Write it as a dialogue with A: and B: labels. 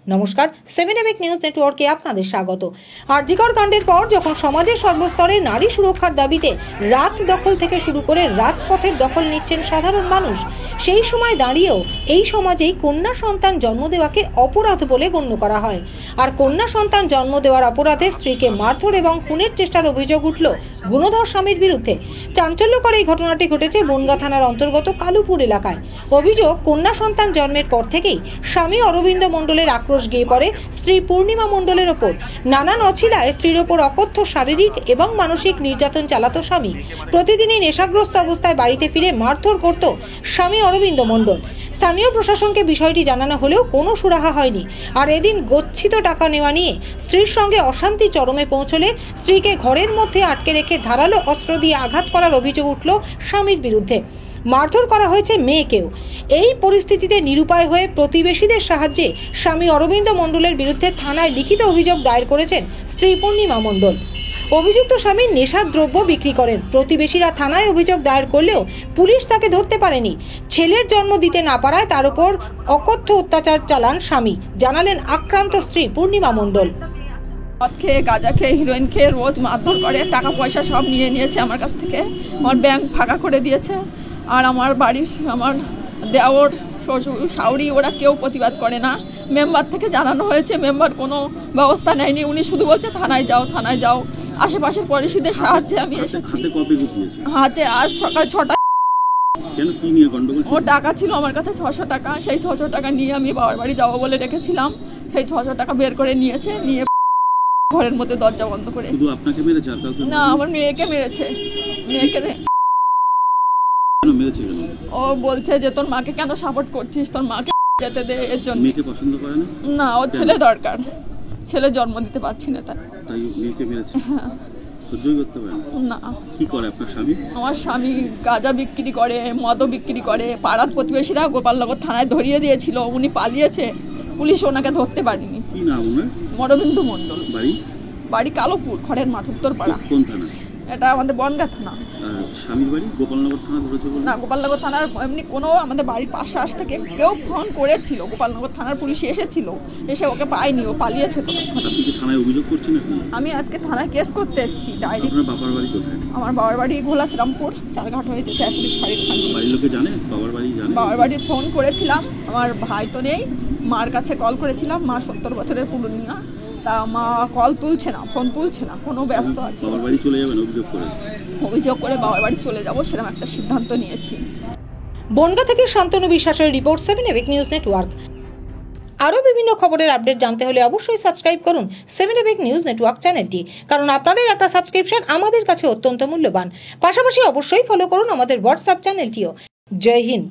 A: নমস্কার, 7 এবেক নিউজ নেটওয়ার্কে আপনাদের স্বাগত। আরজিকর কাণ্ডের পর যখন সমাজের সর্বস্তরে নারী সুরক্ষার দাবিতে রাত দখল থেকে শুরু করে রাজপথের দখল নিচ্ছেন সাধারণ মানুষ, সেই সময় দাঁড়িয়েও এই সমাজেই কন্যা সন্তান জন্ম দেওয়াকে অপরাধ বলে গণ্য করা হয়। আর কন্যা সন্তান জন্ম দেওয়ার অপরাধে স্ত্রীকে মারধর এবং খুনের চেষ্টার অভিযোগ উঠল গুণধর স্বামীর বিরুদ্ধে। চাঞ্চল্যকর এই ঘটনাটি ঘটেছে বনগাঁ থানার অন্তর্গত কালুপুর এলাকায়। অভিযোগ, কন্যা সন্তান জন্মের পর থেকেই স্বামী অরবিন্দ মণ্ডলের আক্রোশ গিয়ে পড়ে স্ত্রী পূর্ণিমা মণ্ডলের ওপর। নানান অছিলায় স্ত্রীর ওপর অকথ্য শারীরিক এবং মানসিক নির্যাতন চালাতো স্বামী। প্রতিদিনই নেশাগ্রস্ত অবস্থায় বাড়িতে ফিরে মারধর করত স্বামী অরবিন্দ মণ্ডল। স্থানীয় প্রশাসনকে বিষয়টি জানানো হলেও কোনো সুরাহা হয়নি। আর এদিন গচ্ছিত টাকা নেওয়া নিয়ে স্ত্রীর সঙ্গে অশান্তি চরমে পৌঁছলে স্ত্রীকে ঘরের মধ্যে আটকে রেখে ধারালো অস্ত্র দিয়ে আঘাত করার অভিযোগ উঠল স্বামীর বিরুদ্ধে। মারধর করা হয়েছে মেয়েকেও। এই পরিস্থিতিতে নিরুপায় হয়ে প্রতিবেশীদের সাহায্যে স্বামী অরবিন্দ মণ্ডলের বিরুদ্ধে থানায় লিখিত অভিযোগ দায়ের করেছেন স্ত্রী পূর্ণিমা মণ্ডল। অভিযুক্ত স্বামী নেশার দ্রব্য বিক্রি করেন। প্রতিবেশীরা থানায় অভিযোগ দায়ের করলেও পুলিশ তাকে ধরতে পারেনি। ছেলের জন্ম দিতে না পারায় তার উপর অকথ্য অত্যাচার চালান স্বামী, জানালেন আক্রান্ত স্ত্রী পূর্ণিমা মণ্ডল।
B: মদ খেয়ে, গাঁজা খেয়ে, হিরোইন খেয়ে রোজ মারধর করে, টাকা পয়সা সব নিয়ে নিয়েছে আমার কাছ থেকে। আমার ব্যাংক ফাঁকা করে দিয়েছে। আর আমার বাড়ির আমার দেওর, শ্বশুর, শাশুড়ি ওরা কেউ প্রতিবাদ করে না। মেম্বার থেকে জানানো হয়েছে, মেম্বার কোনো ব্যবস্থা নেয়নি। উনি শুধু বলছে থানায় যাও, থানায় যাও। আশেপাশের পরিস্থিতির সাহায্যে আমি এসেছি। হাতে আজ সকাল 6টা। ও টাকা ছিল আমার কাছে 600 টাকা। সেই 600 টাকা নিয়ে আমি বাবার বাড়ি যাবো বলে রেখেছিলাম। সেই 600 টাকা বের করে নিয়েছে, নিয়ে ঘরের মধ্যে দরজা বন্ধ করে।
C: শুধু আপনাকে মেরেছে?
B: না, আমার মেয়েকে মেরেছে। মেয়েকে ও বলছে যে তোর মাকে কেন সাপোর্ট করছিস, তোর মাকে যেতে দে। এর জন্য
C: মেয়েকে পছন্দ করে না?
B: না, ওর ছেলে দরকার। ছেলে জন্ম দিতে পারছি না তাই
C: মেয়েকে মেরেছে।
B: হ্যাঁ।
C: সহ্যই করতে পারে
B: না।
C: কি করে আপনার স্বামী?
B: আমার স্বামী গাঁজা বিক্রি করে, মদও বিক্রি করে। পাড়ার প্রতিবেশীরা গোপালনগর থানায় ধরিয়ে দিয়েছিল, উনি পালিয়েছে। পুলিশ ওনাকে ধরতে পারেনি।
C: কি নাম ওনার?
B: অরবিন্দ মণ্ডল।
C: বাড়ি
B: কালোপুর, খড়ের মাঠ, উত্তরপাড়া।
C: কোন থানা?
B: এটা আমাদের বনগাঁ থানা।
C: স্বামীর বাড়ি গোপালনগর থানা ধরেছে?
B: না, গোপালনগর থানার এমনি কোনো আমাদের বাড়ির পাশ থেকে কেউ ফোন করেছিল, গোপালনগর থানার পুলিশ এসেছিল, এসে ওকে পায়নি, ও পালিয়েছে। তো
C: আপনি কি থানায় অভিযোগ করছেন?
B: আমি আজকে থানায় কেস করতে এসেছি ডায়েরি।
C: আপনার বাবার বাড়ি কোথায়? আমার
B: বাবার বাড়ি ঘোলা শ্রীরামপুর, চারঘাট হয়েছে পুলিশ ফাঁড়ির ওখানে।
C: বাড়ির লোকে জানে? বাবার বাড়ি জানে?
B: বাবার বাড়ি ফোন করেছিলাম, আমার ভাই তো নেই, মার কাছে কল করেছিলাম। মা 70 বছরের পুরনিয়া, তা মা কল তুলছে না, ফোন তুলছে না, ফোনও ব্যস্ত আছে।
C: বাবার বাড়ি চলে যাবেন
B: অভিযোগ করে বাবার বাড়ি চলে যাবো, সেরকম একটা সিদ্ধান্ত নিয়েছি।
A: বনগাঁ থেকে শান্তনু বিশ্বাসের রিপোর্ট, 7 এবেক নিউজ নেটওয়ার্ক। আরও বিভিন্ন খবরের আপডেট জানতে হলে অবশ্যই সাবস্ক্রাইব করুন 7 এবেক নিউজ নেটওয়ার্ক চ্যানেলটি, কারণ আপনাদের একটা সাবস্ক্রিপশন আমাদের কাছে অত্যন্ত মূল্যবান। পাশাপাশি অবশ্যই ফলো করুন আমাদের হোয়াটসঅ্যাপ চ্যানেলটিও। জয় হিন্দ।